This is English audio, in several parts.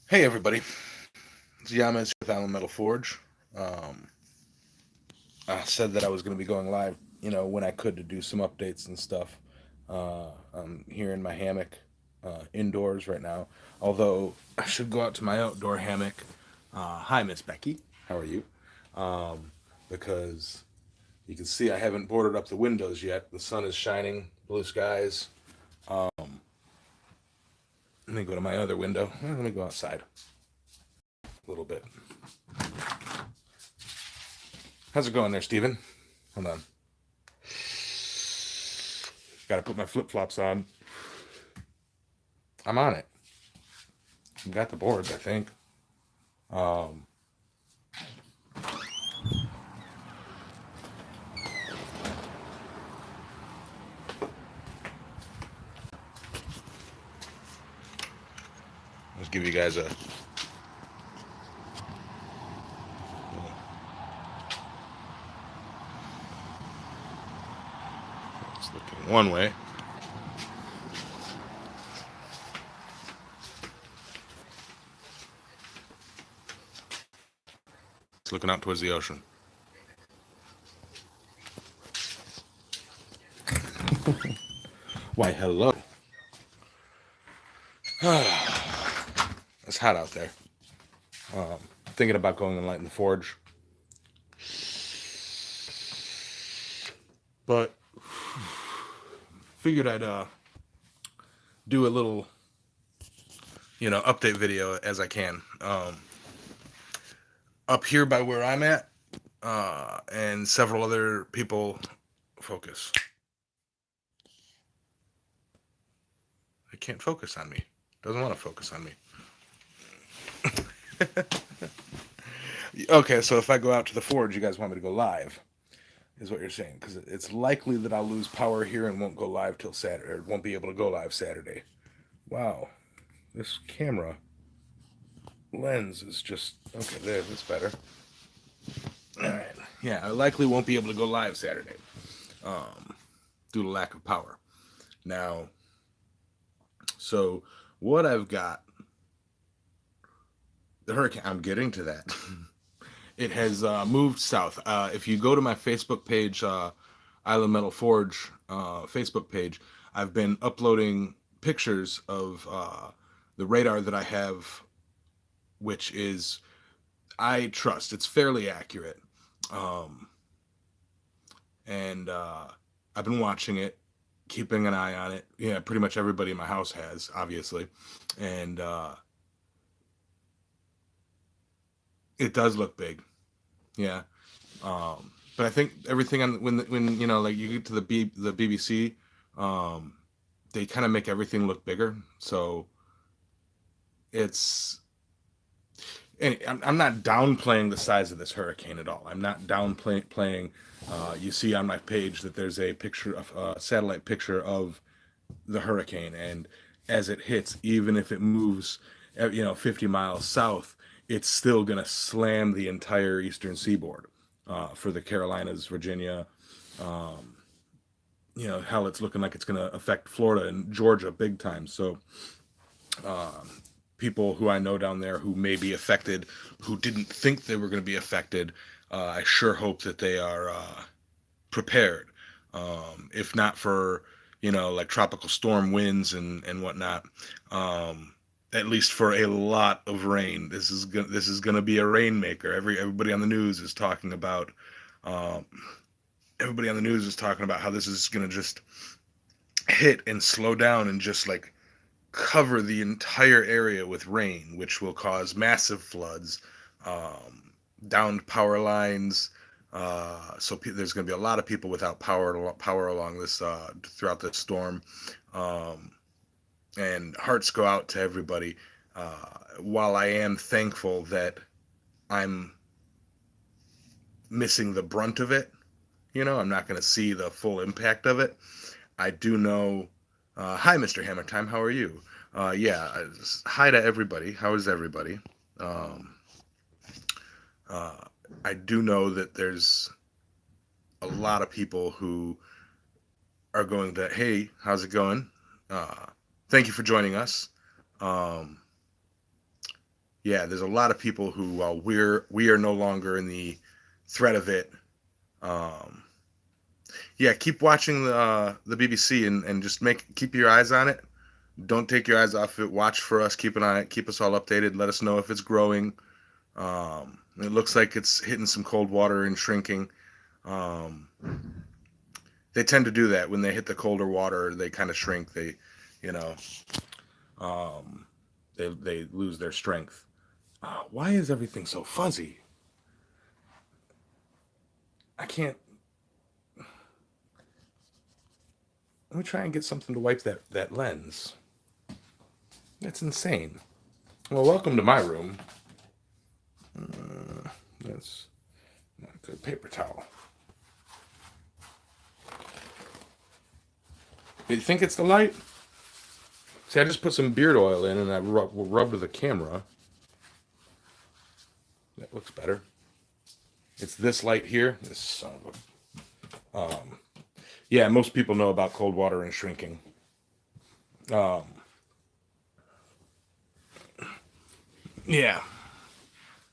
Hey everybody, it's Yamas with Allen Metal Forge. Um, I said that I was going to be going live, when I could to do some updates and stuff. I'm here in my hammock indoors right now, although I should go out to my outdoor hammock. Hi, Miss Becky. How are you? Because you can see I haven't boarded up the windows yet. The sun is shining, blue skies. Let me go to my other window. Let me go outside a little bit. How's it going there, Steven? Hold on. Got to put my flip flops on. I'm on it. I've got the boards, I think. Um, let's give you guys a. It's looking one way. It's looking out towards the ocean. Why, hello. It's hot out there. Thinking about going and lighting the forge. But figured I'd do a little, update video as I can. Up here by where I'm at, and several other people focus. It can't focus on me. Doesn't want to focus on me. Okay, so if I go out to the forge, you guys want me to go live, is what you're saying? Because it's likely that I'll lose power here and won't go live till Saturday, or won't be able to go live Saturday. Wow, this camera lens is just okay. There, that's better. All right, yeah, I likely won't be able to go live Saturday, due to lack of power. Now, so what I've got, the hurricane. I'm getting to that. It has moved south. If you go to my Facebook page, Island Metal Forge Facebook page, I've been uploading pictures of the radar that I have, which is, I trust, it's fairly accurate. And I've been watching it, keeping an eye on it. Yeah, pretty much everybody in my house has, obviously. And it does look big. Yeah. But I think everything on when like you get to the BBC, they kind of make everything look bigger. So it's, and I'm not downplaying the size of this hurricane at all. I'm not downplaying. You see on my page that there's a picture of a satellite picture of the hurricane, and as it hits, even if it moves, 50 miles south, it's still gonna slam the entire eastern seaboard, for the Carolinas, Virginia. Hell, it's looking like it's gonna affect Florida and Georgia big time. So people who I know down there who may be affected, who didn't think they were going to be affected, I sure hope that they are prepared. If not for, like tropical storm winds and whatnot, at least for a lot of rain. This is gonna be a rainmaker. Everybody on the news is talking about. Um, Everybody on the news is talking about how this is gonna just hit and slow down and just like cover the entire area with rain, which will cause massive floods, um, downed power lines. So there's going to be a lot of people without power along this throughout this storm, um, and hearts go out to everybody. While I am thankful that I'm missing the brunt of it, I'm not going to see the full impact of it. I do know. Hi, Mr. Hammer Time. How are you? Yeah. Hi to everybody. How is everybody? Um, uh, I do know that there's a lot of people who are going to, hey, how's it going? Uh, Thank you for joining us. Um, yeah, there's a lot of people who, while we are no longer in the threat of it, um, yeah, keep watching the BBC and just keep your eyes on it. Don't take your eyes off it. Watch for us. Keep an eye. Keep us all updated. Let us know if it's growing. It looks like it's hitting some cold water and shrinking. Um, they tend to do that when they hit the colder water. They kind of shrink. You know, um, they lose their strength. Why is everything so fuzzy? I can't. Let me try and get something to wipe that lens. That's insane. Well, welcome to my room. That's not a good paper towel. Do you think it's the light? See, I just put some beard oil in and I rubbed the camera. That looks better. It's this light here. This son of a... yeah, most people know about cold water and shrinking. Um, yeah.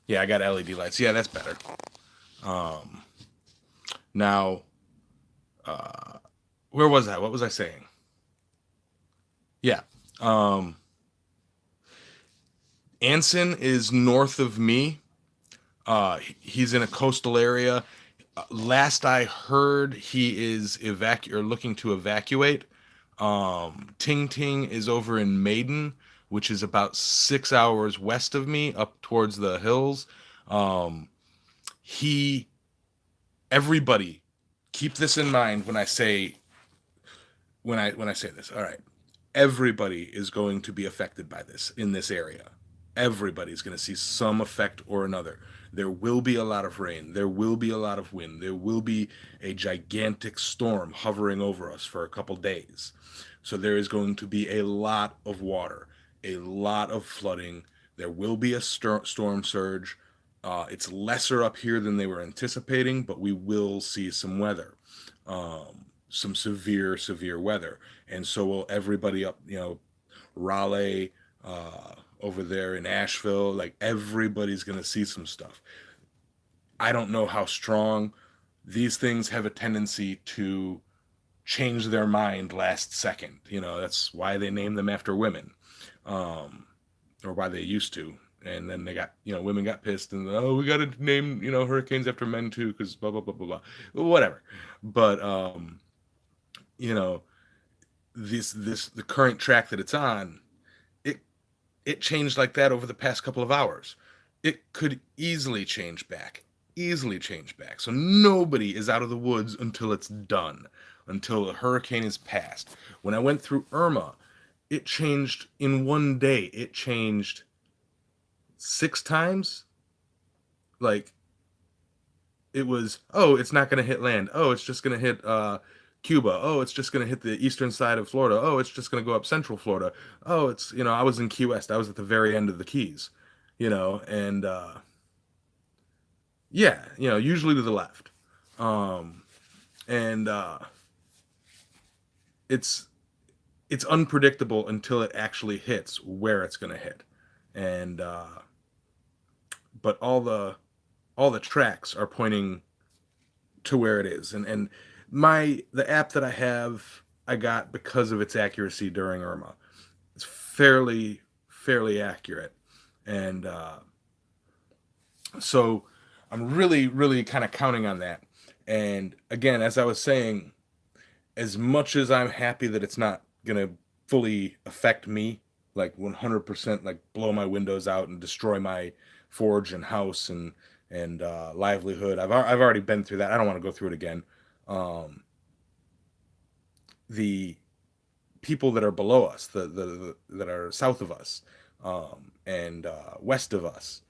Yeah, I got LED lights. Yeah, that's better. Now, where was I? What was I saying? Yeah. Um, Anson is north of me. He's in a coastal area. Last I heard, he is looking to evacuate. Ting Ting is over in Maiden, which is about 6 hours west of me, up towards the hills. Um, he, everybody, keep this in mind when I say this. All right, everybody is going to be affected by this in this area. Everybody's going to see some effect or another. There will be a lot of rain. There will be a lot of wind. There will be a gigantic storm hovering over us for a couple days. So there is going to be a lot of water, a lot of flooding. There will be a storm surge. It's lesser up here than they were anticipating, but we will see some weather, some severe weather. And so will everybody up, Raleigh, over there in Asheville. Like everybody's going to see some stuff. I don't know how strong. These things have a tendency to change their mind last second. That's why they name them after women, or why they used to. And then they got, women got pissed and, oh, we got to name, hurricanes after men too, because blah, blah, blah, blah, blah, whatever. But, you know, the current track that it's on, it changed like that over the past couple of hours. It could easily change back. Easily change back. So nobody is out of the woods until it's done, until a hurricane is past. When I went through Irma, it changed in one day. It changed 6 times. Like, it was, oh, it's not going to hit land. Oh, it's just going to hit Cuba. Oh, it's just going to hit the eastern side of Florida. Oh, it's just going to go up central Florida. Oh, it's, I was in Key West. I was at the very end of the Keys, and yeah, usually to the left. And it's unpredictable until it actually hits where it's going to hit. And but all the tracks are pointing to where it is. And the app that I got because of its accuracy during Irma. It's fairly accurate. And so I'm really, really kind of counting on that. And again, as I was saying, as much as I'm happy that it's not going to fully affect me, like 100%, like blow my windows out and destroy my forge and house and livelihood. I've already been through that. I don't want to go through it again. The people that are below us, the that are south of us, and west of us,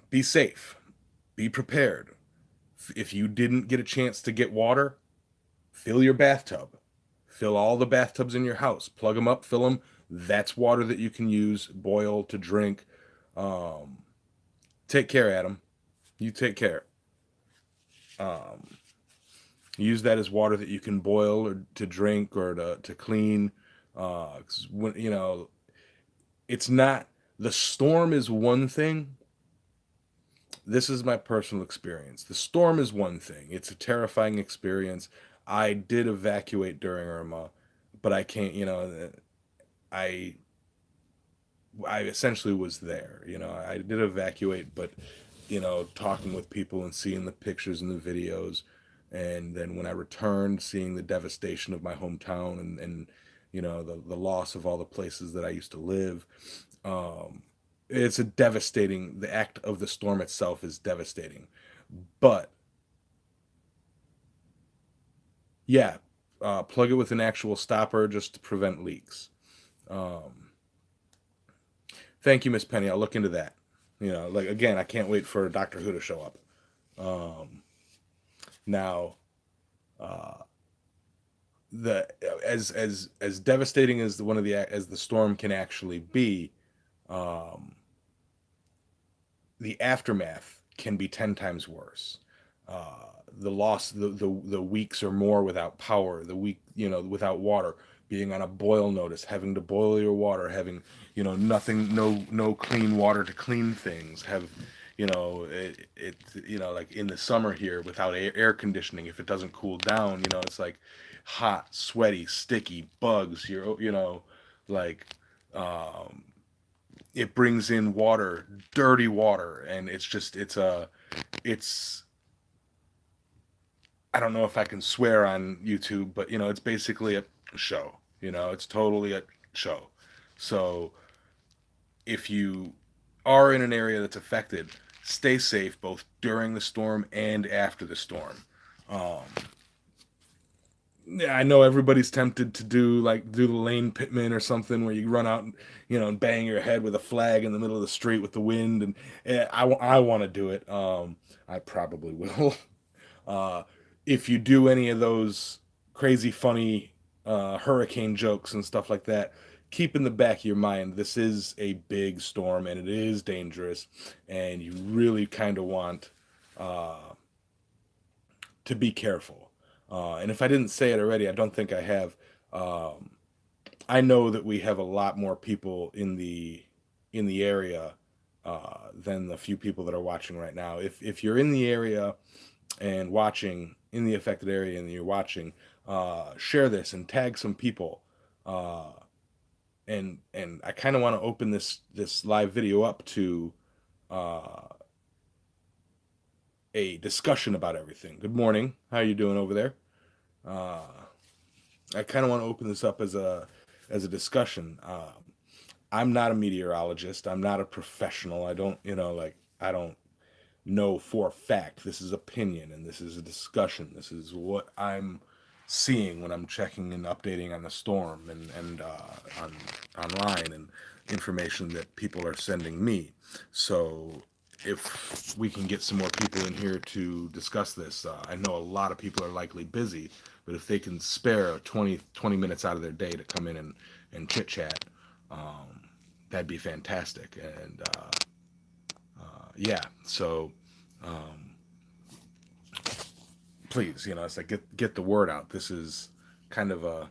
be safe, be prepared. If you didn't get a chance to get water, fill your bathtub. Fill all the bathtubs in your house. Plug them up, fill them. That's water that you can use, boil, to drink. Take care, Adam. You take care. Use that as water that you can boil or to drink or to clean. 'Cause when, it's not The storm is one thing. This is my personal experience. The storm is one thing. It's a terrifying experience. I did evacuate during Irma, but I can't, I I essentially was there. I did evacuate, but talking with people and seeing the pictures and the videos, and then when I returned, seeing the devastation of my hometown and the loss of all the places that I used to live. Um, it's a devastating. The act of the storm itself is devastating, but yeah, plug it with an actual stopper just to prevent leaks. Um, Thank you, Miss Penny. I'll look into that. Like again, I can't wait for Doctor Who to show up. Um, Now, uh, the as devastating as the storm can actually be, um, the aftermath can be 10 times worse. The loss, the weeks or more without power, the week, without water, being on a boil notice, having to boil your water, having, nothing, no clean water to clean things, have, like in the summer here without air conditioning, if it doesn't cool down, it's like hot, sweaty, sticky, bugs, like, um, it brings in water, dirty water, and it's I don't know if I can swear on YouTube, but it's basically a show. It's totally a show. So if you are in an area that's affected, stay safe both during the storm and after the storm. Um, yeah, I know everybody's tempted to do the Lane Pittman or something where you run out and and bang your head with a flag in the middle of the street with the wind, and I want to do it. I probably will. Uh, if you do any of those crazy funny hurricane jokes and stuff like that, keep in the back of your mind this is a big storm and it is dangerous, and you really kind of want uh, to be careful. And if I didn't say it already, I don't think I have. Um, I know that we have a lot more people in the area than the few people that are watching right now. If you're in the area and watching in the affected area and you're watching, share this and tag some people. Uh, and I kind of want to open this live video up to uh, a discussion about everything. Good morning. How are you doing over there? Uh, I kind of want to open this up as a discussion. I'm not a meteorologist. I'm not a professional. I don't, I don't know for a fact. This is opinion and this is a discussion. This is what I'm seeing when I'm checking and updating on the storm and on online and information that people are sending me. So if we can get some more people in here to discuss this, I know a lot of people are likely busy, but if they can spare 20 minutes out of their day to come in and chit chat, um, that'd be fantastic. And yeah, so um, please, it's like get the word out. This is kind of a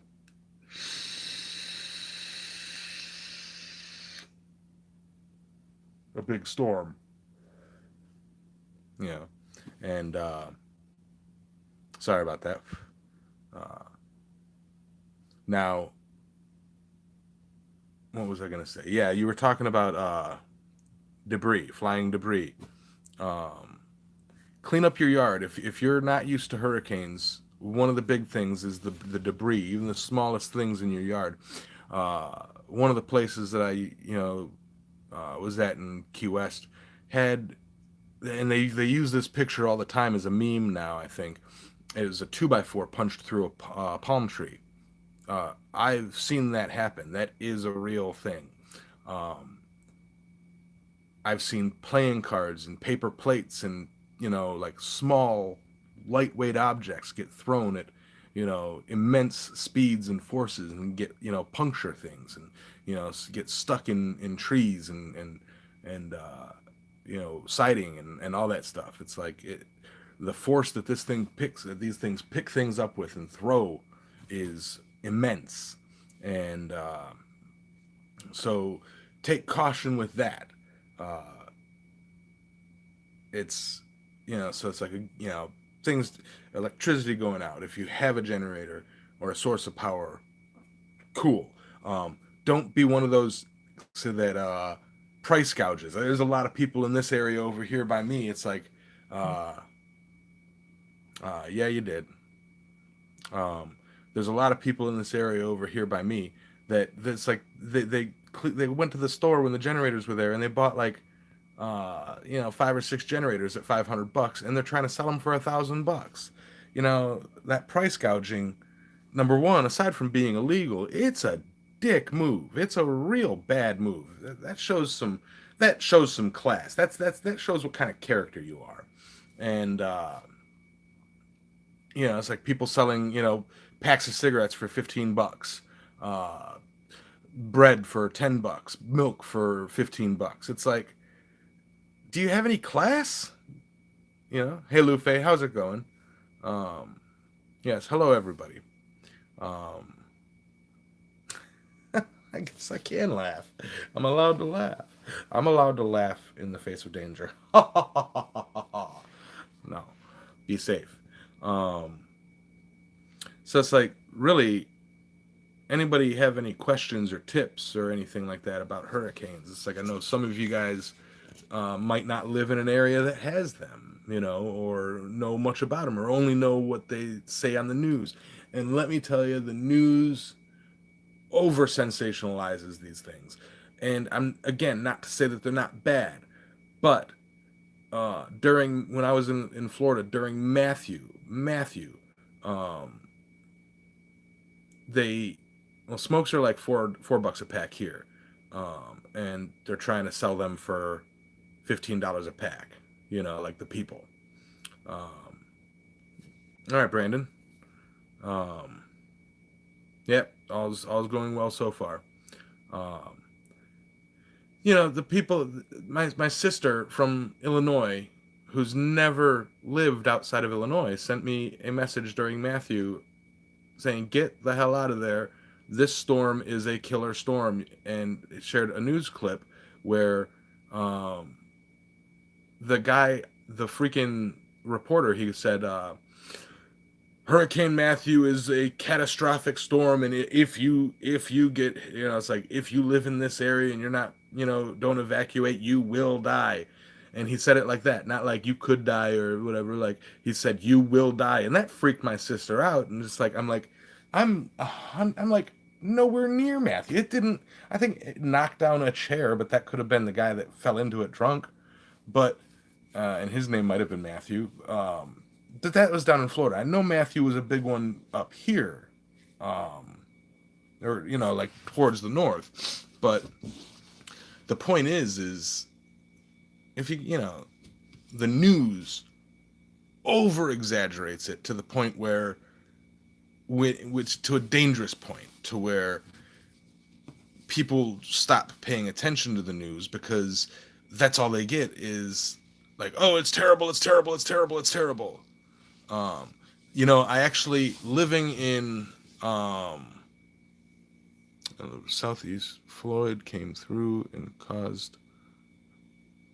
big storm, and sorry about that. Uh, Now, what was I gonna say? Yeah, you were talking about debris, flying debris. Um, Clean up your yard. If you're not used to hurricanes, one of the big things is the debris, even the smallest things in your yard. One of the places that I was at in Key West had, and they use this picture all the time as a meme now. I think it was a 2x4 punched through a palm tree. I've seen that happen. That is a real thing. Um, I've seen playing cards and paper plates and like small lightweight objects get thrown at immense speeds and forces and get puncture things and get stuck in trees and siding and all that stuff. It's like the force that these things pick things up with and throw is immense. And so take caution with that. Uh, it's, so it's like, things, electricity going out. If you have a generator or a source of power, cool. Don't be one of those so that price gouges. There's a lot of people in this area over here by me. It's like, uh, yeah, you did. Um, there's a lot of people in this area over here by me that's like they went to the store when the generators were there and they bought like 5 or 6 generators at $500 and they're trying to sell them for $1,000. That price gouging. Number one, aside from being illegal, it's a dick move. It's a real bad move. That shows some class. That shows what kind of character you are. And it's like people selling, packs of cigarettes for $15, uh, bread for $10, milk for $15. It's like, do you have any class? Hey Lupe, how's it going? Um, yes, hello everybody. Um, I guess I can laugh. I'm allowed to laugh. I'm allowed to laugh in the face of danger. No, be safe. Um, so it's like, really, anybody have any questions or tips or anything like that about hurricanes? It's like, I know some of you guys might not live in an area that has them, or know much about them, or only know what they say on the news. And let me tell you, the news over sensationalizes these things. And I'm, again, not to say that they're not bad, but during when I was in Florida during Matthew, um, they well, smokes are like $4 a pack here, and they're trying to sell them for $15 a pack. Like the people. Um, all right, Brandon. Um, yep, all's going well so far. Um, the people, my sister from Illinois, who's never lived outside of Illinois, sent me a message during Matthew saying, "Get the hell out of there. This storm is a killer storm," and it shared a news clip where um, the freaking reporter, he said, Hurricane Matthew is a catastrophic storm, and if you get, it's like, if you live in this area and you're not, don't evacuate, you will die. And he said it like that, not like you could die or whatever. Like, he said you will die, and that freaked my sister out. And just like, I'm like nowhere near Matthew. It didn't. I think it knocked down a chair, but that could have been the guy that fell into it drunk. But and his name might have been Matthew. But that was down in Florida. I know Matthew was a big one up here, or like towards the north. But the point is if the news over exaggerates it to the point where, which to a dangerous point, to where people stop paying attention to the news because that's all they get is like, oh, it's terrible, it's terrible, it's terrible, it's terrible. I actually, living in southeast, Floyd came through and caused.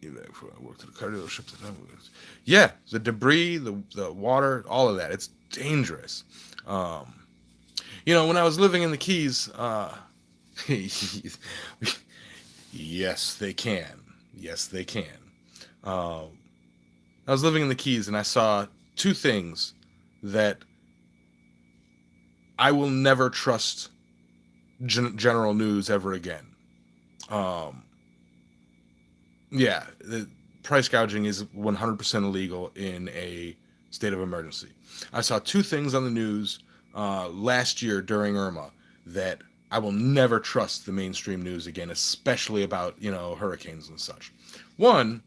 I worked at a car dealership. Yeah, the debris, the water, all of that. It's dangerous. When I was living in the Keys, yes, they can. Yes, they can. I was living in the Keys and I saw two things that I will never trust general news ever again. Yeah, the price gouging is 100% illegal in a state of emergency. I saw two things on the news last year during Irma that I will never trust the mainstream news again, especially about, hurricanes and such. One,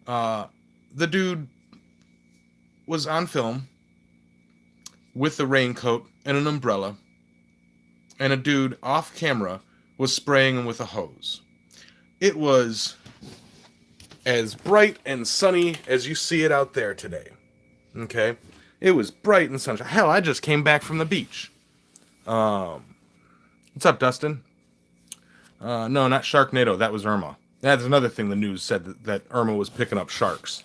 the dude was on film with a raincoat and an umbrella, and a dude off camera was spraying him with a hose. It was as bright and sunny as you see it out there today. Okay? It was bright and sunny. Hell, I just came back from the beach. What's up, Dustin? No, not Sharknado. That was Irma. That's another thing the news said that Irma was picking up sharks.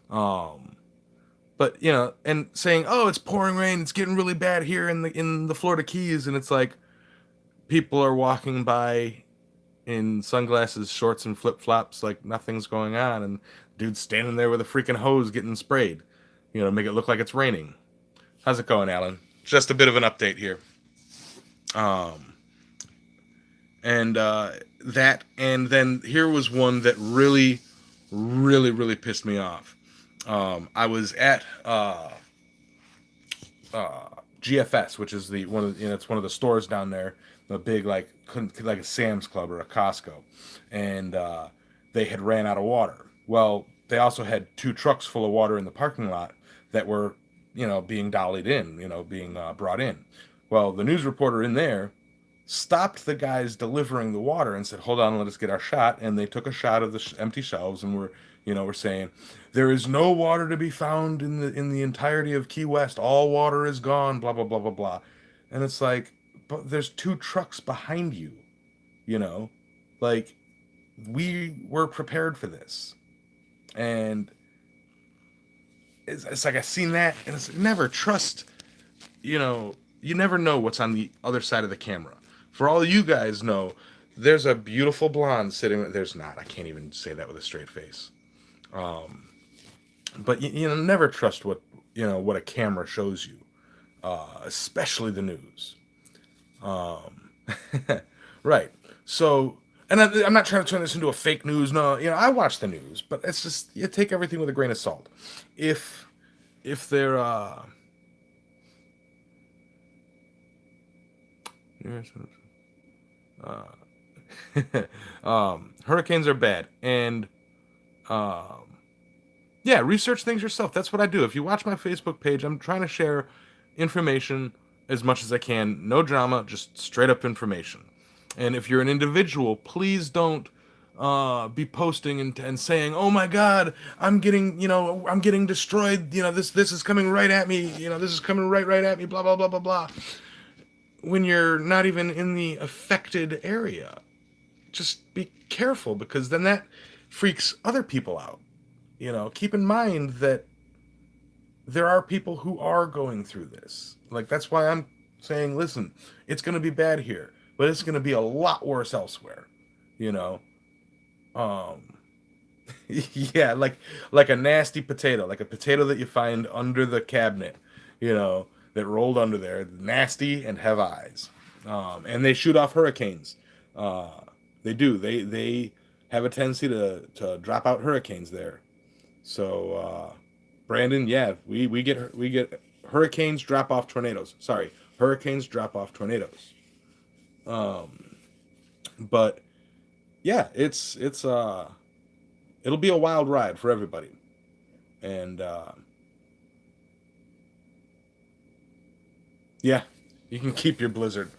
But and saying, "Oh, it's pouring rain. It's getting really bad here in the Florida Keys," and it's like people are walking by in sunglasses, shorts, and flip flops, like nothing's going on, and dude's standing there with a freaking hose getting sprayed, make it look like it's raining. How's it going, Alan? Just a bit of an update here. Um, and that, and then here was one that really, really, really pissed me off. I was at GFS, which is the one of it's one of the stores down there, the big like a Sam's Club or a Costco, and they had ran out of water. Well, they also had 2 trucks full of water in the parking lot that were being dollied in, being brought in. Well, the news reporter in there stopped the guys delivering the water and said, "Hold on, let us get our shot." And they took a shot of the empty shelves and we're saying, "There is no water to be found in the entirety of Key West. All water is gone." Blah blah blah blah blah. And it's like, but there's 2 trucks behind you, you know, like we were prepared for this, and it's like I seen that, and it's never trust, you never know what's on the other side of the camera. For all you guys know, there's a beautiful blonde sitting. There's not. I can't even say that with a straight face. But never trust what a camera shows you, especially the news. Um, right. So, and I'm not trying to turn this into a fake news. No, I watch the news, but it's just you take everything with a grain of salt. If they're hurricanes are bad, and um, yeah, research things yourself. That's what I do. If you watch my Facebook page, I'm trying to share information as much as I can. No drama, just straight up information. And if you're an individual, please don't be posting and saying, "Oh my God, I'm getting destroyed. This is coming right at me. This is coming right at me. Blah blah blah blah blah." When you're not even in the affected area, just be careful, because then that freaks other people out. Keep in mind that there are people who are going through this. Like, that's why I'm saying, listen, it's going to be bad here, but it's going to be a lot worse elsewhere. You know, um, yeah, like a nasty potato, like a potato that you find under the cabinet, that rolled under there, nasty and have eyes, and they shoot off hurricanes. Uh, they do. They have a tendency to drop out hurricanes there. So, Brandon, yeah, we get hurricanes drop off tornadoes. Sorry, hurricanes drop off tornadoes. Um, but yeah, it'll be a wild ride for everybody, and yeah, you can keep your blizzard.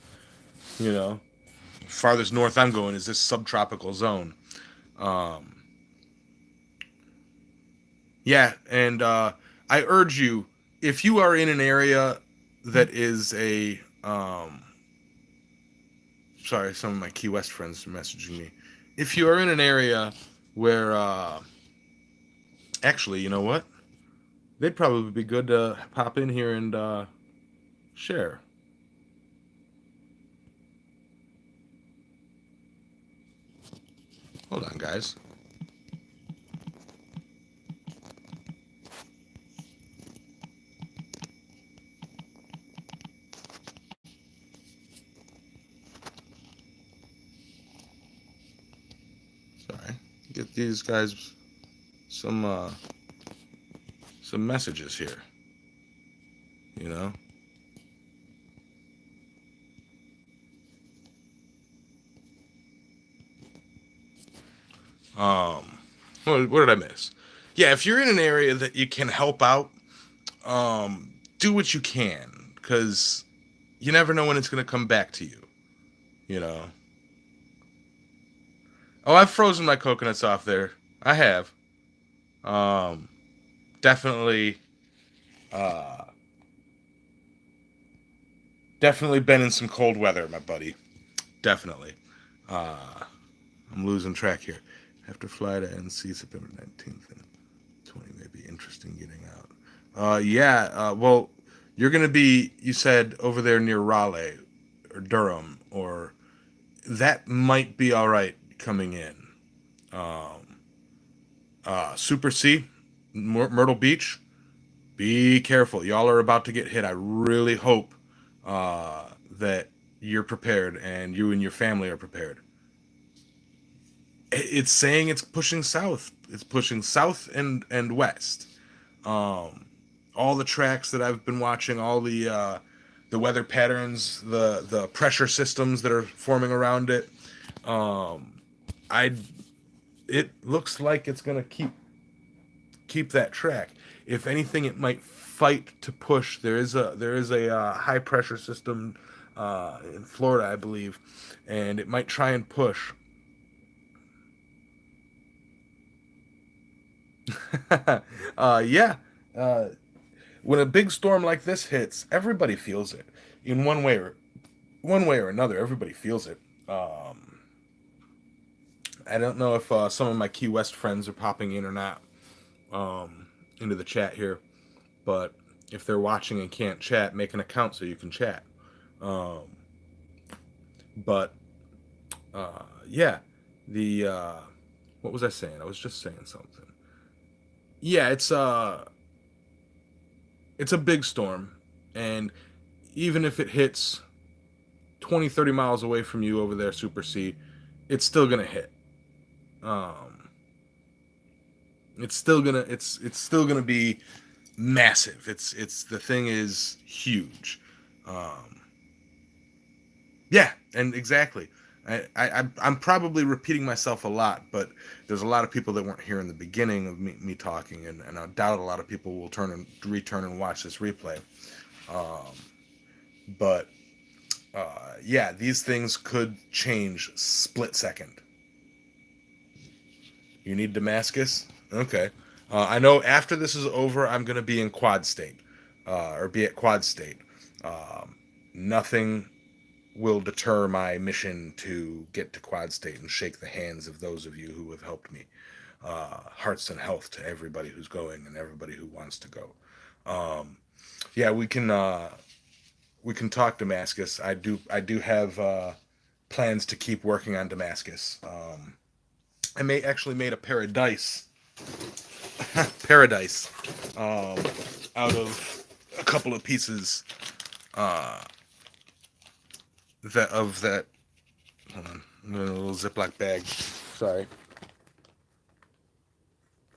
You know, Farthest north I'm going is this subtropical zone. Um, yeah, and I urge you, if you are in an area that is a sorry, some of my Key West friends are messaging me. If you are in an area where actually, you know what? They'd probably be good to pop in here and share. Hold on, guys. Sorry. Get these guys some some messages here, you know? Um what did I miss? Yeah, if you're in an area that you can help out, do what you can, cuz you never know when it's going to come back to you, you know. Oh, I've frozen my coconuts off there. I have. Um definitely uh definitely been in some cold weather, my buddy. definitely. Uh, I'm losing track here. Have to fly to NC September 19th and 20 may be interesting getting out. Yeah, well, you're going to be, you said, over there near Raleigh or Durham, or that might be all right coming in. Um, Super C, Myrtle Beach, be careful. Y'all are about to get hit. I really hope that you're prepared and you and your family are prepared. It's saying it's pushing south. It's pushing south and west. Um, all the tracks that I've been watching, all the weather patterns, the pressure systems that are forming around it. Um, I it looks like it's gonna keep that track. If anything, it might fight to push. There is a high pressure system in Florida, I believe, and it might try and push. Yeah. Uh, when a big storm like this hits, everybody feels it in one way or another. Everybody feels it. Um, I don't know if some of my Key West friends are popping in or not into the chat here, but if they're watching and can't chat, make an account so you can chat. Um, but yeah, the what was I saying? I was just saying something. Yeah, it's a big storm, and even if it hits 20, 30 miles away from you over there, Super C, it's still gonna hit. Um, it's still gonna be massive. It's the thing is huge. Um, yeah, and exactly. I'm probably repeating myself a lot, but there's a lot of people that weren't here in the beginning of me talking, and I doubt a lot of people will return and watch this replay. Um, but yeah, these things could change split second. You need Damascus? Okay. I know after this is over, I'm going to be in Quad State, or be at Quad State. Um, Nothing will deter my mission to get to Quad State and shake the hands of those of you who have helped me. Hearts and health to everybody who's going and everybody who wants to go. Um, yeah, we can talk Damascus. I do have plans to keep working on Damascus. I may actually made a paradise paradise um, out of a couple of pieces uh, that. Hold on, I'm in a little Ziploc bag. Sorry.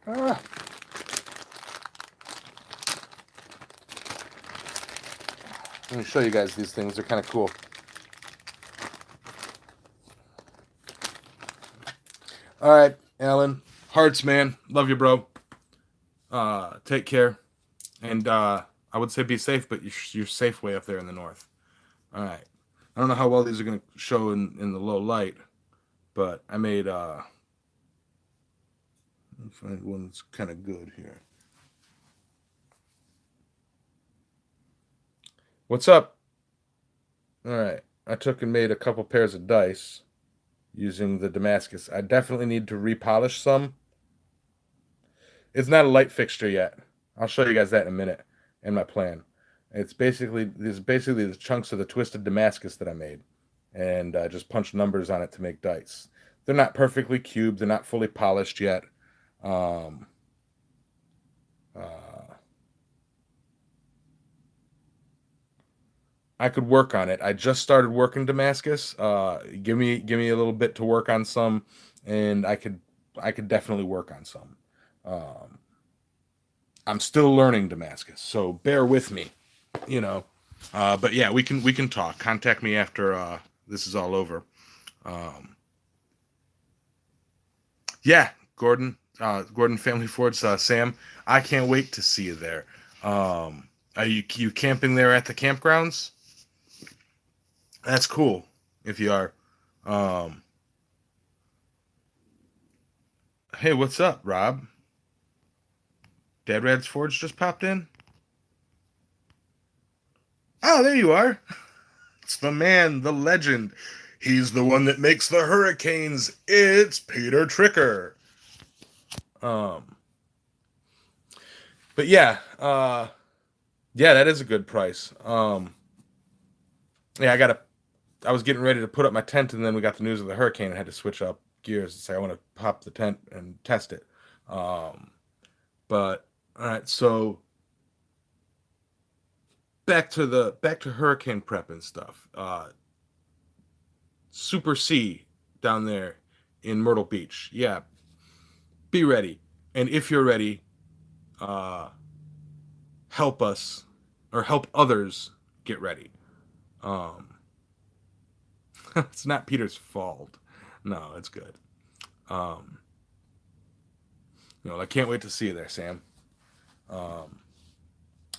Ah. Let me show you guys these things. They're kind of cool. All right, Alan. Hearts, man. Love you, bro. Take care. And I would say be safe, but you're safe way up there in the north. All right. I don't know how well these are going to show in the low light, but I made let me find one that's kind of good here. What's up? All right. I took and made a couple pairs of dice using the Damascus. I definitely need to repolish some. It's not a light fixture yet. I'll show you guys that in a minute in my plan. These basically the chunks of the twisted Damascus that I made, and I just punched numbers on it to make dice. They're not perfectly cubed. They're not fully polished yet. Um, uh, I could work on it. I just started working Damascus. Give me a little bit to work on some, and I could definitely work on some. Um, I'm still learning Damascus, so bear with me. You know, but yeah, we can talk. Contact me after this is all over. Um, yeah, Gordon Family Ford's Sam. I can't wait to see you there. Are you camping there at the campgrounds? That's cool. If you are, um, hey, what's up, Rob? Dad Rad's Forge just popped in. Oh, there you are. It's the man, the legend. He's the one that makes the hurricanes. It's Peter Tricker. Um, but yeah, yeah, that is a good price. Yeah, I was getting ready to put up my tent, and then we got the news of the hurricane, and had to switch up gears and say I want to pop the tent and test it. Um, but all right, so back to hurricane prep and stuff. Super C down there in Myrtle Beach. Yeah, be ready, and if you're ready, uh, help us or help others get ready. Um, it's not Peter's fault. No, it's good. Um, I can't wait to see you there, Sam. Um,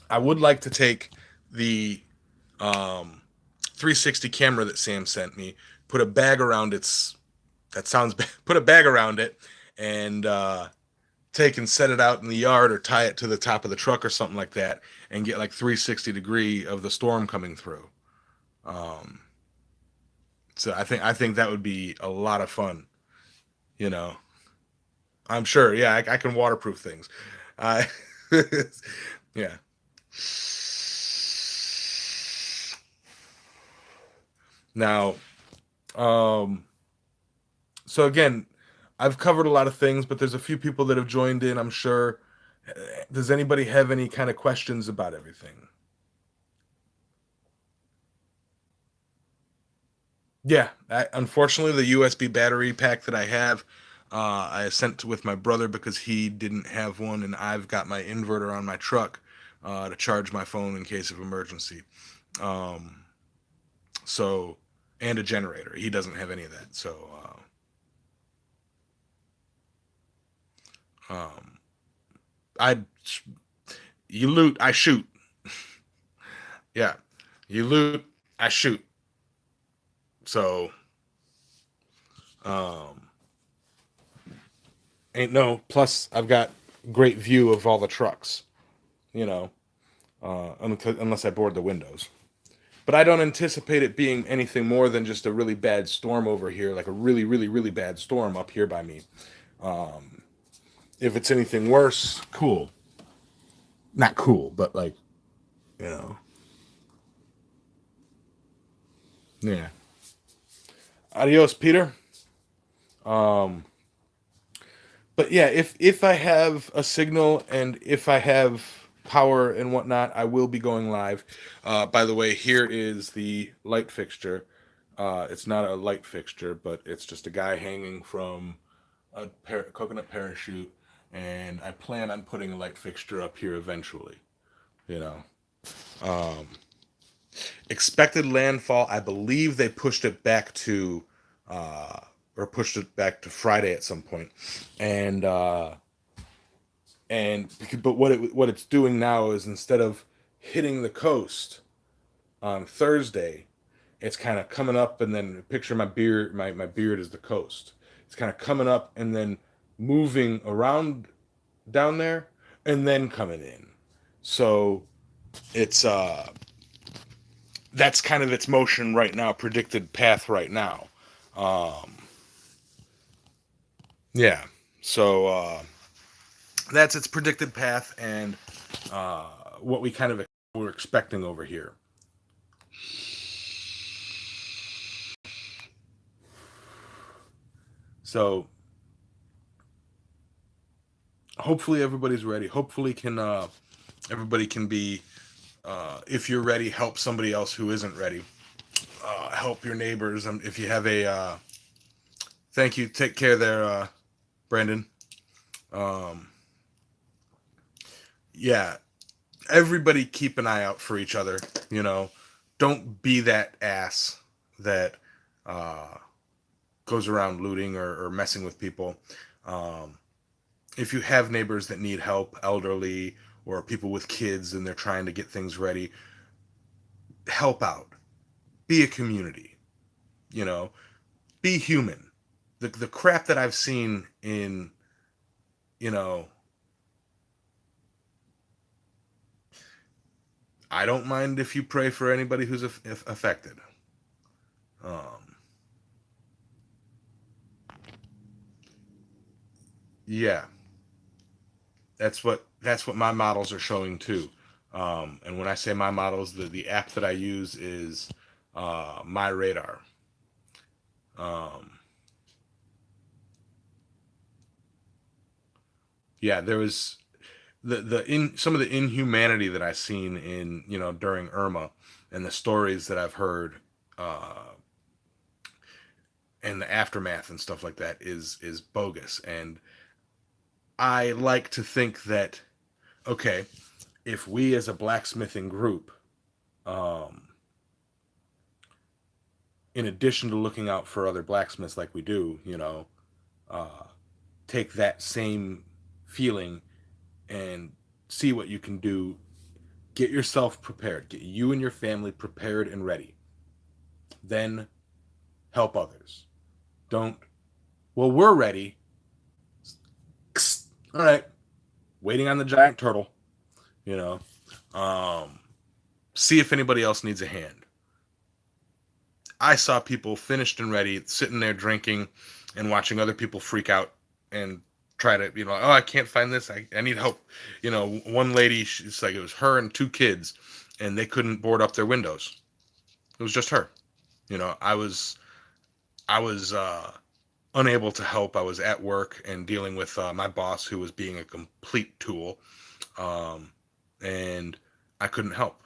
I would like to take the 360 camera that Sam sent me, put a bag around its. That sounds bad. Put a bag around it, and take and set it out in the yard or tie it to the top of the truck or something like that, and get like 360 degree of the storm coming through. Um, so I think that would be a lot of fun. You know, I'm sure. Yeah, I can waterproof things. Uh, yeah. Now, um, so again, I've covered a lot of things, but there's a few people that have joined in. I'm sure. Does anybody have any kind of questions about everything? Yeah, unfortunately, the USB battery pack that I have, I sent with my brother because he didn't have one, and I've got my inverter on my truck to charge my phone in case of emergency. Um, so, and a generator. He doesn't have any of that. So, um, I you loot, I shoot. Yeah, you loot, I shoot. So, um, ain't no. Plus, I've got great view of all the trucks. You know, unless I board the windows. But I don't anticipate it being anything more than just a really bad storm over here, like a really, really, really bad storm up here by me. Um, if it's anything worse, cool. Not cool, but like, you know, yeah. Adios, Peter. Um, but yeah, if I have a signal and if I have power and whatnot, I will be going live. By the way, here is the light fixture. It's not a light fixture, but it's just a guy hanging from a coconut parachute, and I plan on putting a light fixture up here eventually. You know, um, expected landfall. I believe they pushed it back to, uh, or pushed it back to Friday at some point, and but what it's doing now is instead of hitting the coast on Thursday, it's kind of coming up and then picture my beard. My beard is the coast. It's kind of coming up and then moving around down there and then coming in. So it's that's kind of its motion right now, predicted path right now. Um, yeah. So that's its predicted path and uh, what we kind of were expecting over here. So hopefully everybody's ready. Hopefully can everybody can be if you're ready, help somebody else who isn't ready. Help your neighbors. If you have a thank you. Take care there, Brandon. Um, yeah, everybody keep an eye out for each other. You know, don't be that ass that uh, goes around looting or messing with people. Um, if you have neighbors that need help, elderly or people with kids, and they're trying to get things ready, help out. Be a community. You know, be human. The crap that I've seen in, you know, I don't mind if you pray for anybody who's affected. Um, Yeah, that's what my models are showing too. And when I say my models, the app that I use is my radar. Um, yeah, there was the in some of the inhumanity that I've seen in during Irma, and the stories that I've heard, uh, and the aftermath and stuff like that is bogus. And I like to think that, okay, if we as a blacksmithing group, um, in addition to looking out for other blacksmiths like we do, uh, take that same feeling and see what you can do. Get yourself prepared. Get you and your family prepared and ready. Then help others. Don't, well, we're ready. All right. Waiting on the giant turtle, you know. Um, See if anybody else needs a hand. I saw people finished and ready, sitting there drinking and watching other people freak out and try to, oh, I can't find this. I need help. One lady, she's like, it was her and two kids, and they couldn't board up their windows. It was just her. I was unable to help. I was at work and dealing with my boss, who was being a complete tool, um, and I couldn't help.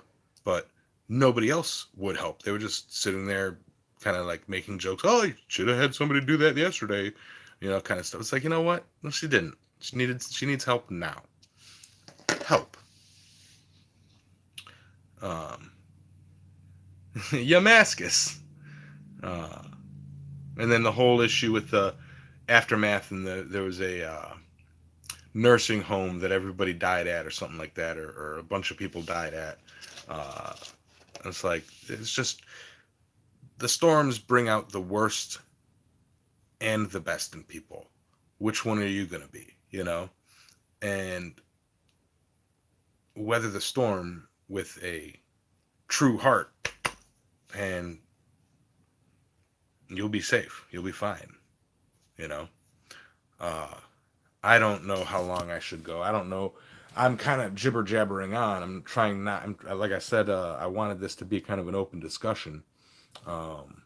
But nobody else would help. They were just sitting there, kind of like making jokes. Oh, you should have had somebody do that yesterday, kind of stuff. It's like, you know what? No, she didn't. She needs help now. Help. Um, Damascus. Uh, and then the whole issue with the aftermath, and there was a nursing home that everybody died at, or something like that, or a bunch of people died at. Uh, it's like, it's just, the storms bring out the worst and the best in people. Which one are you going to be, And weather the storm with a true heart, and you'll be safe. You'll be fine, you know? Uh, I don't know how long I should go. I don't know. I'm kind of jibber jabbering on. I'm trying not. Like I said, I wanted this to be kind of an open discussion. Um,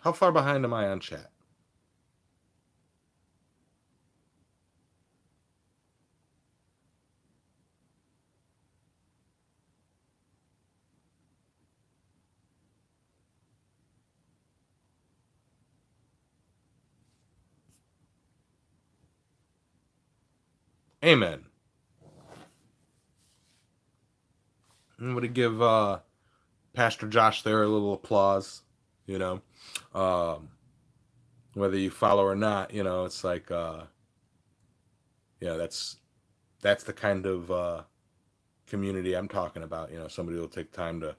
how far behind am I on chat? Amen. I'm going to give Pastor Josh there a little applause. You know, um, whether you follow or not, it's like, that's the kind of community I'm talking about. Somebody will take time to,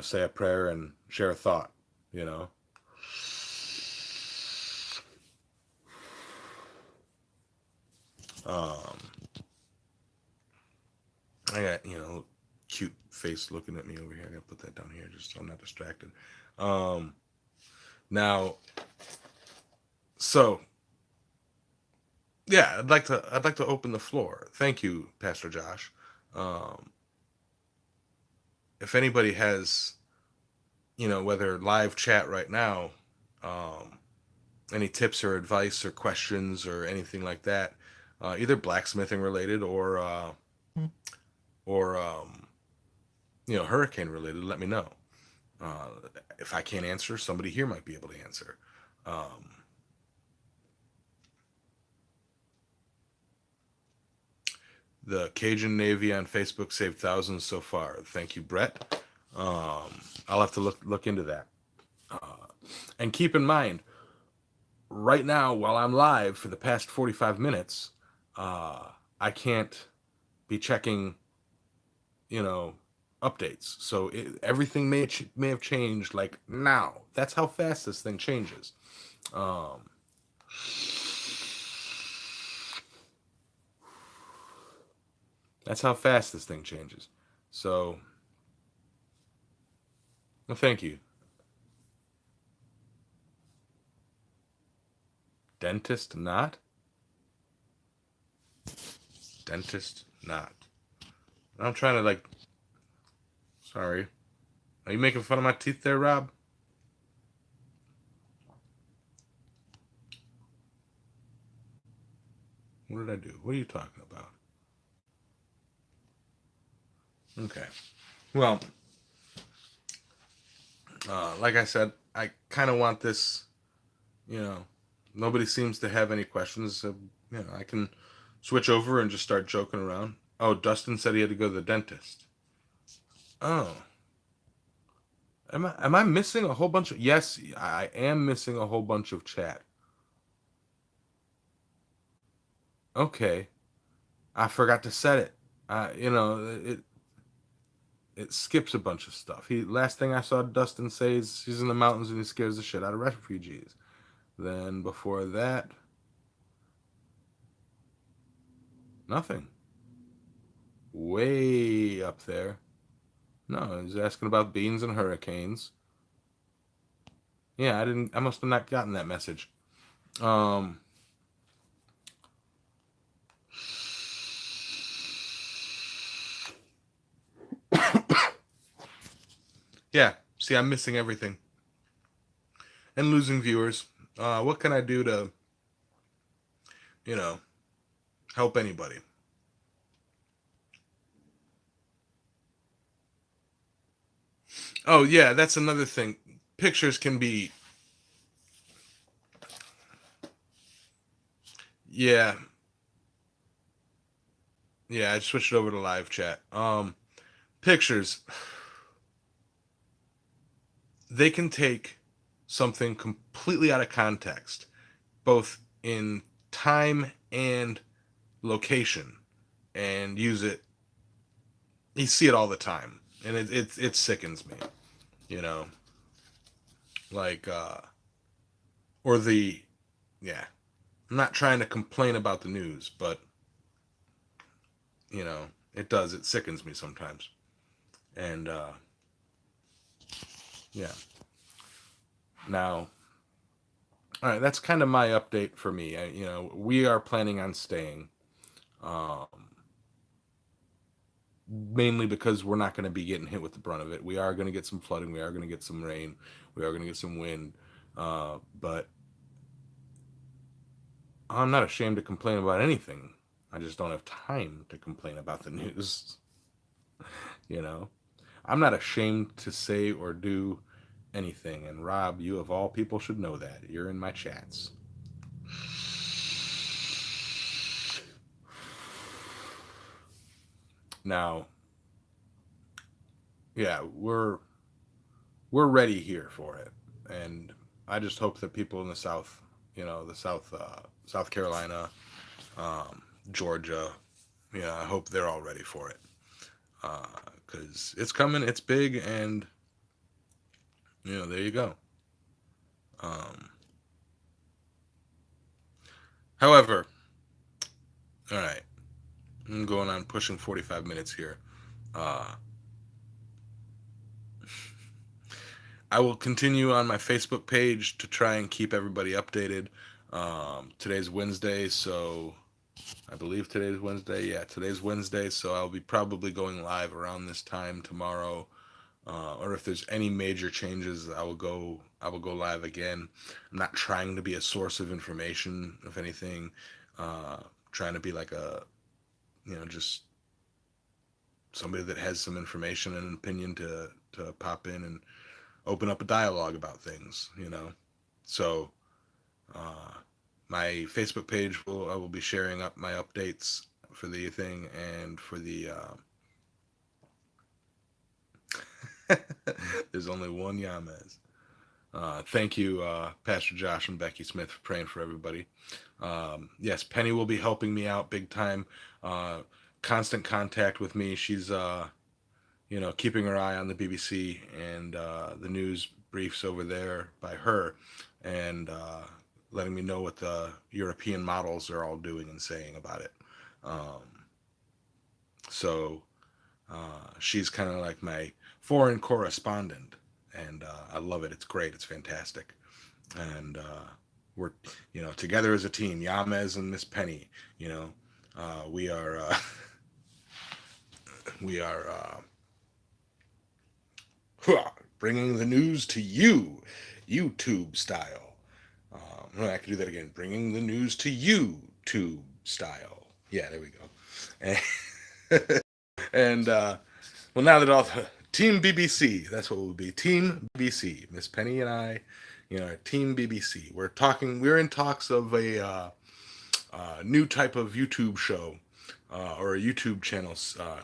say a prayer and share a thought. You know, um, I got cute face looking at me over here. I gotta put that down here just so I'm not distracted. Um, Now, so yeah, I'd like to open the floor. Thank you, Pastor Josh. Um, if anybody has, whether live chat right now, um, any tips or advice or questions or anything like that, either blacksmithing related or hurricane related, let me know. Uh, if I can't answer, somebody here might be able to answer. Um, The Cajun Navy on Facebook saved thousands so far. Thank you, Brett. I'll have to look into that. Uh, and keep in mind, right now, while I'm live for the past 45 minutes, I can't be checking, you know, updates. So everything may have changed like now. That's how fast this thing changes. Um, That's how fast this thing changes. So, well, thank you. Dentist not? Dentist not. I'm trying to like. Sorry. Are you making fun of my teeth there, Rob? What did I do? What are you talking about? Okay. Well, like I said, I kind of want this. You know, nobody seems to have any questions. So, I can switch over and just start joking around. Oh, Dustin said he had to go to the dentist. Oh, am I missing a whole bunch of? Yes, I am missing a whole bunch of chat. Okay, I forgot to set it. It skips a bunch of stuff. Last thing I saw Dustin say is he's in the mountains and he scares the shit out of refugees. Then before that, nothing. Way up there. No, he's asking about beans and hurricanes. Yeah, I didn't. I must have not gotten that message. Um, yeah. See, I'm missing everything and losing viewers. What can I do to, you know, help anybody? Oh yeah, that's another thing. Pictures can be. Yeah, yeah. I switched over to live chat. Pictures. They can take something completely out of context, both in time and location, and use it. You see it all the time, and it sickens me. You know, like or the yeah. I'm not trying to complain about the news, but it does. It sickens me sometimes, and yeah. Now, all right, that's kind of my update for me. We are planning on staying, um, mainly because we're not going to be getting hit with the brunt of it. We are going to get some flooding. We are going to get some rain. We are going to get some wind. But I'm not ashamed to complain about anything. I just don't have time to complain about the news. you know, I'm not ashamed to say or do anything. And Rob, you of all people should know that. You're in my chats. Now, yeah, we're ready here for it, and I just hope that people in the South, South Carolina, Georgia, I hope they're all ready for it, because it's coming, it's big, and there you go. Um, However, all right, I'm going on pushing 45 minutes here. Uh, I will continue on my Facebook page to try and keep everybody updated. Today's Wednesday, so I believe today's Wednesday. Yeah, today's Wednesday, so I'll be probably going live around this time tomorrow. Or if there's any major changes, I will go live again. I'm not trying to be a source of information, if anything. Trying to be like just somebody that has some information and an opinion to pop in and open up a dialogue about things. So uh, my Facebook page I will be sharing up my updates for the thing and for the there's only one Yamez. Thank you, Pastor Josh and Becky Smith, for praying for everybody. Yes, Penny will be helping me out big time. Constant contact with me. She's keeping her eye on the BBC and the news briefs over there by her, and letting me know what the European models are all doing and saying about it. Um, So she's kind of like my foreign correspondent, and I love it. It's great. It's fantastic, and we're together as a team. Yamez and Miss Penny. You know, we are we are bringing the news to you, YouTube style. I can do that again. Bringing the news to you, tube style. Yeah, there we go. And well, now that all the Team BBC, that's what we'll be. Team BBC. Miss Penny and I, Team BBC. We're in talks of a new type of YouTube show or a YouTube channel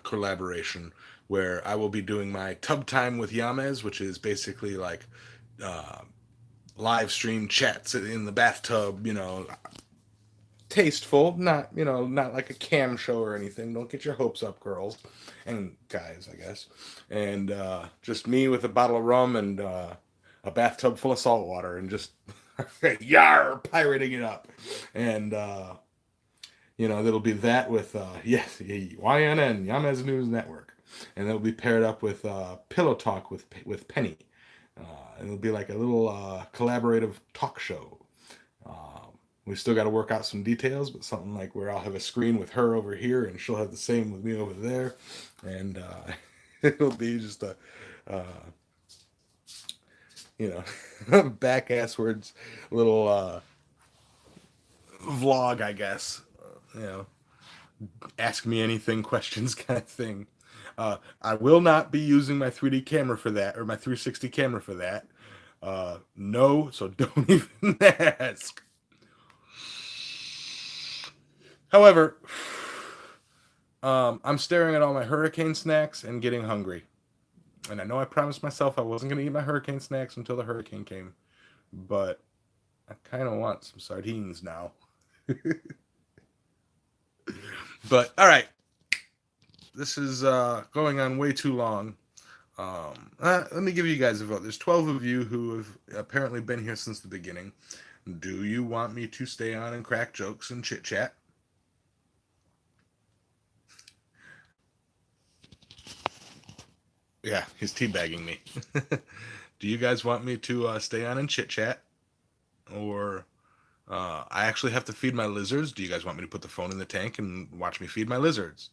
collaboration where I will be doing my Tub Time with Yamez, which is basically like uh, live stream chats in the bathtub, tasteful, not like a cam show or anything. Don't get your hopes up, girls and guys, I guess. And just me with a bottle of rum and a bathtub full of salt water and just yar pirating it up. And that'll be that with yes, YNN, Yamez News Network, and it'll be paired up with Pillow Talk with Penny. And it'll be like a little collaborative talk show. We still got to work out some details, but something like where I'll have a screen with her over here and she'll have the same with me over there, and it'll be just a back asswards little vlog, I guess. Ask me anything questions kind of thing. I will not be using my 3D camera for that, or my 360 camera for that. No, so don't even ask. However, I'm staring at all my hurricane snacks and getting hungry. And I know I promised myself I wasn't going to eat my hurricane snacks until the hurricane came. But I kind of want some sardines now. But, all right. This is going on way too long. Let me give you guys a vote. There's 12 of you who have apparently been here since the beginning. Do you want me to stay on and crack jokes and chit chat? Yeah, he's teabagging me. Do you guys want me to stay on and chit chat? Or I actually have to feed my lizards. Do you guys want me to put the phone in the tank and watch me feed my lizards?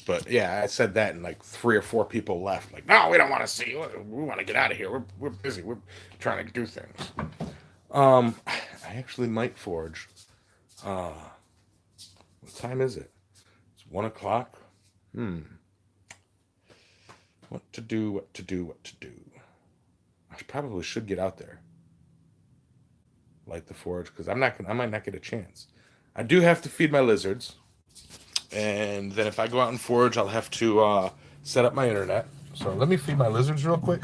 But yeah, I said that, and like 3 or 4 people left. Like, no, we don't want to see you. We want to get out of here. We're busy. We're trying to do things. I actually might forge. What time is it? It's 1 o'clock. What to do? What to do? What to do? I probably should get out there, light the forge, because I might not get a chance. I do have to feed my lizards. And then if I go out and forage, I'll have to set up my internet. So let me feed my lizards real quick.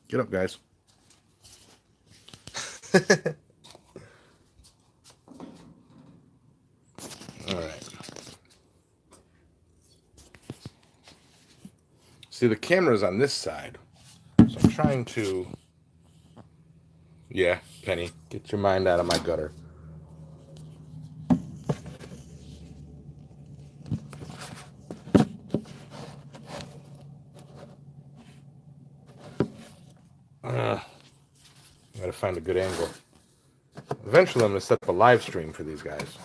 Get up, guys. All right. See, the camera's on this side. So I'm trying to... Yeah, Penny, get your mind out of my gutter. Gotta find a good angle. Eventually I'm gonna set up a live stream for these guys.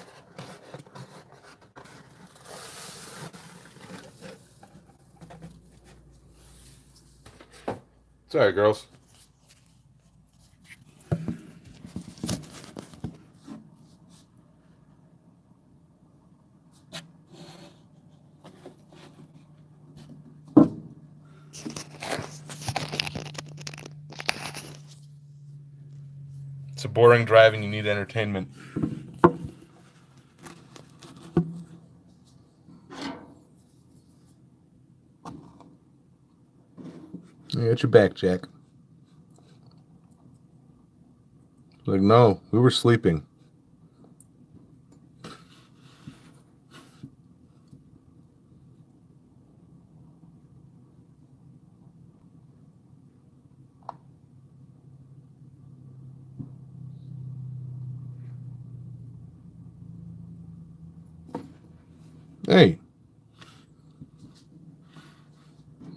Sorry, girls. It's a boring drive and you need entertainment. I got your back, Jack. Like, no, we were sleeping. Hey,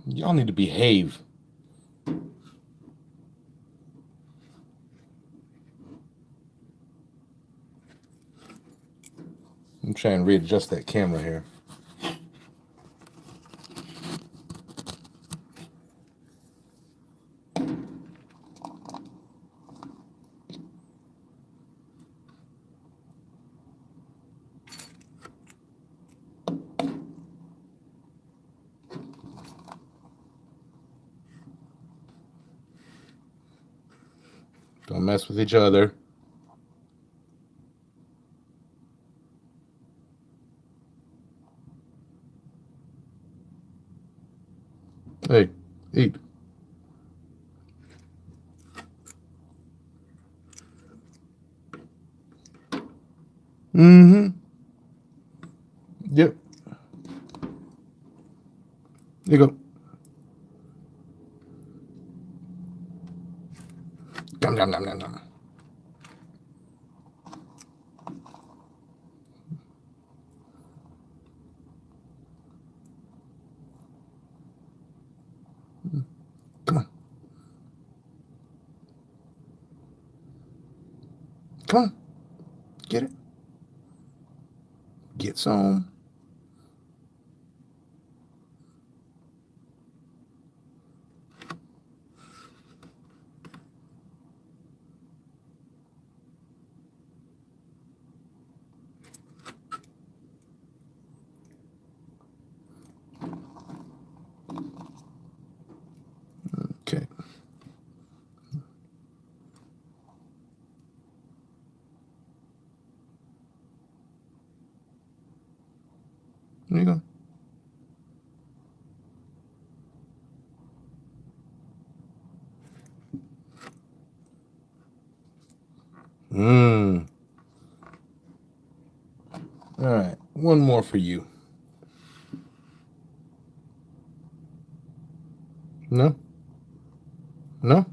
y'all need to behave. I'm trying to readjust that camera here. Don't mess with each other. Hey, eat. Mm-hmm. Yep. There you go. Dum, dum, dum, dum, dum. Come on. Come on. Get it. Get some. Okay. There you go. Mmm. All right. One more for you. No? No?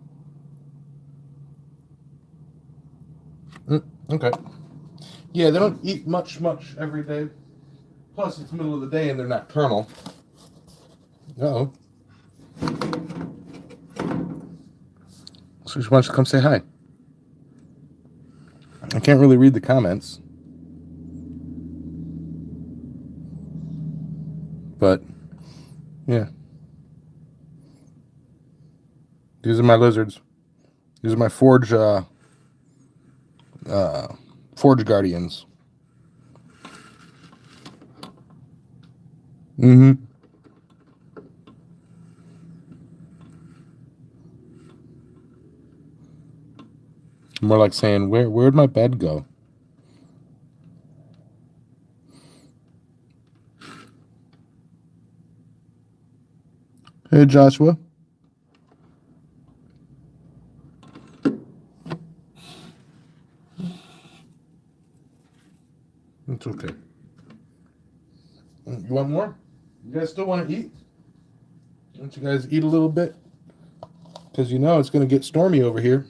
Okay. Yeah, they don't eat much every day. Plus, it's middle of the day and they're nocturnal. Uh-oh. So she wants to come say hi. I can't really read the comments. But, yeah. These are my lizards. These are my Forge Guardians. Mm-hmm. More like saying, where'd my bed go? Hey, Joshua. It's okay. You want more? You guys still want to eat? Don't you guys eat a little bit? Because you know it's going to get stormy over here.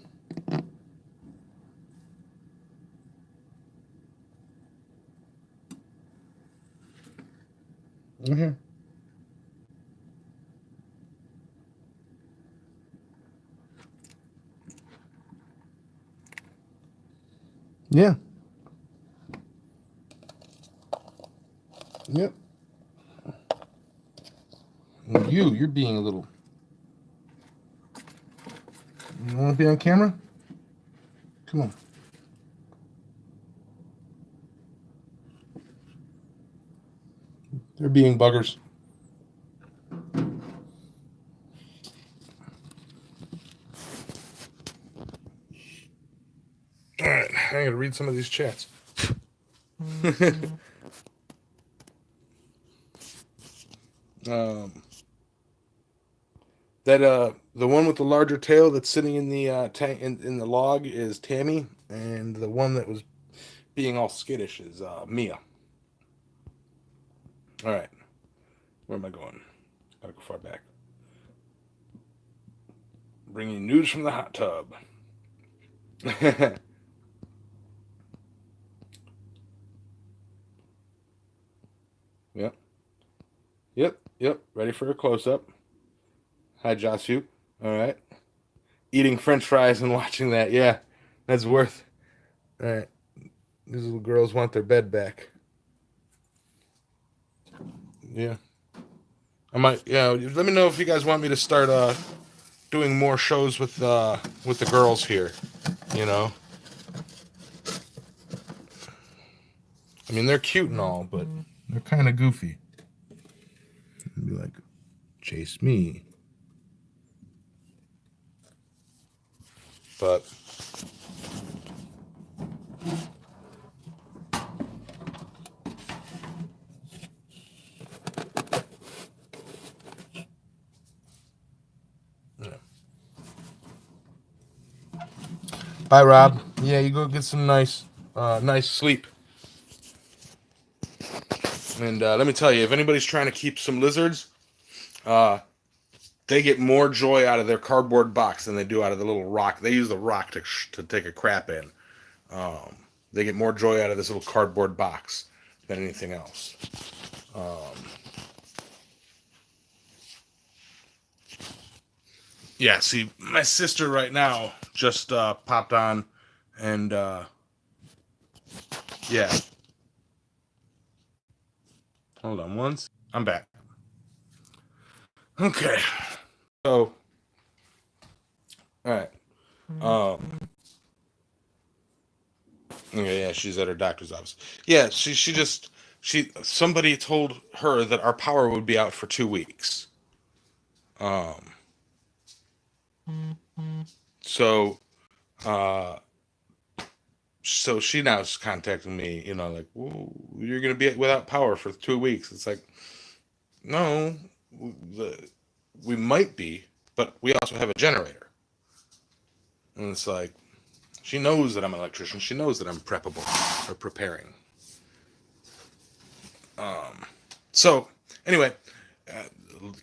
In here. Yeah. Yep. And you're being a little. You want to be on camera? Come on. They're being buggers. All right, I gotta read some of these chats. That the one with the larger tail that's sitting in the tank in the log is Tammy, and the one that was being all skittish is Mia. All right, where am I going? Gotta go far back. Bringing news from the hot tub. Yep, yep. Ready for a close up. Hi, Josu. All right. Eating French fries and watching that. Yeah, that's worth. All right. These little girls want their bed back. Yeah. I might. Yeah. Let me know if you guys want me to start doing more shows with the girls here. You know. I mean, they're cute and all, but they're kind of goofy. Be like, chase me. But yeah. Bye, Rob. Yeah, you go get some nice sleep. And let me tell you, if anybody's trying to keep some lizards, they get more joy out of their cardboard box than they do out of the little rock. They use the rock to take a crap in. They get more joy out of this little cardboard box than anything else. Yeah, see, my sister right now just popped on, and yeah. Hold on once. I'm back. Okay. So, all right. Yeah, she's at her doctor's office. Yeah, she somebody told her that our power would be out for 2 weeks. Um, so uh, so she now is contacting me. Like, "Whoa, you're gonna be without power for 2 weeks." It's like, no, the, we might be, but we also have a generator, and it's like she knows that I'm an electrician. She knows that I'm preppable or preparing. So anyway, uh,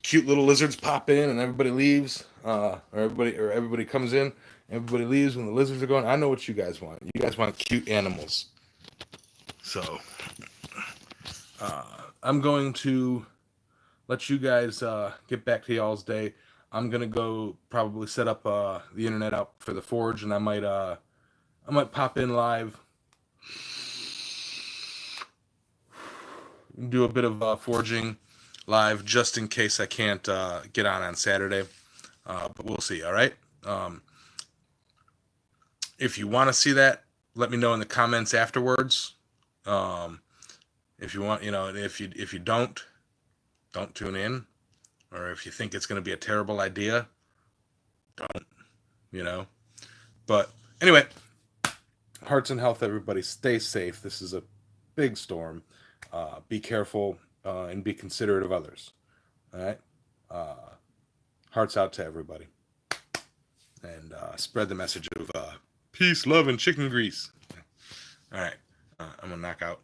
cute little lizards pop in and everybody leaves, or everybody comes in, everybody leaves when the lizards are going. I know what you guys want. You guys want cute animals. So I'm going to let you guys get back to y'all's day. I'm gonna go probably set up the internet out for the forge, and I might pop in live, do a bit of forging live just in case I can't get on Saturday. But we'll see. All right. Um, if you want to see that, let me know in the comments afterwards. Um, if you want, if you don't tune in, or if you think it's going to be a terrible idea, don't. You know. But anyway, hearts and health, everybody. Stay safe. This is a big storm. Be careful and be considerate of others. All right. Uh, hearts out to everybody, and spread the message of peace, love, and chicken grease. All right. I'm gonna knock out.